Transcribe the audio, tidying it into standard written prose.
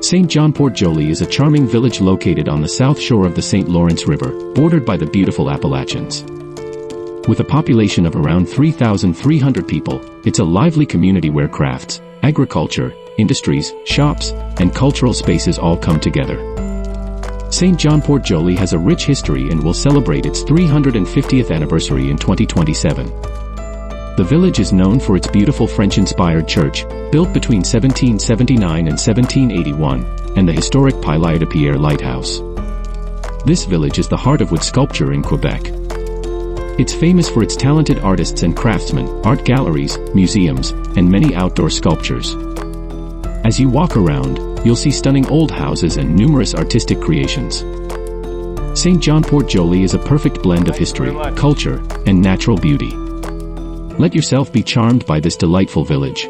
Saint-Jean-Port-Joli is a charming village located on the south shore of the St. Lawrence River, bordered by the beautiful Appalachians. With a population of around 3,300 people, it's a lively community where crafts, agriculture, industries, shops, and cultural spaces all come together. Saint-Jean-Port-Joli has a rich history and will celebrate its 350th anniversary in 2027. The village is known for its beautiful French-inspired church, built between 1779 and 1781, and the historic Pilai de Pierre lighthouse. This village is the heart of wood sculpture in Quebec. It's famous for its talented artists and craftsmen, art galleries, museums, and many outdoor sculptures. As you walk around, you'll see stunning old houses and numerous artistic creations. Saint-Jean-Port-Joli is a perfect blend of history, culture, and natural beauty. Let yourself be charmed by this delightful village.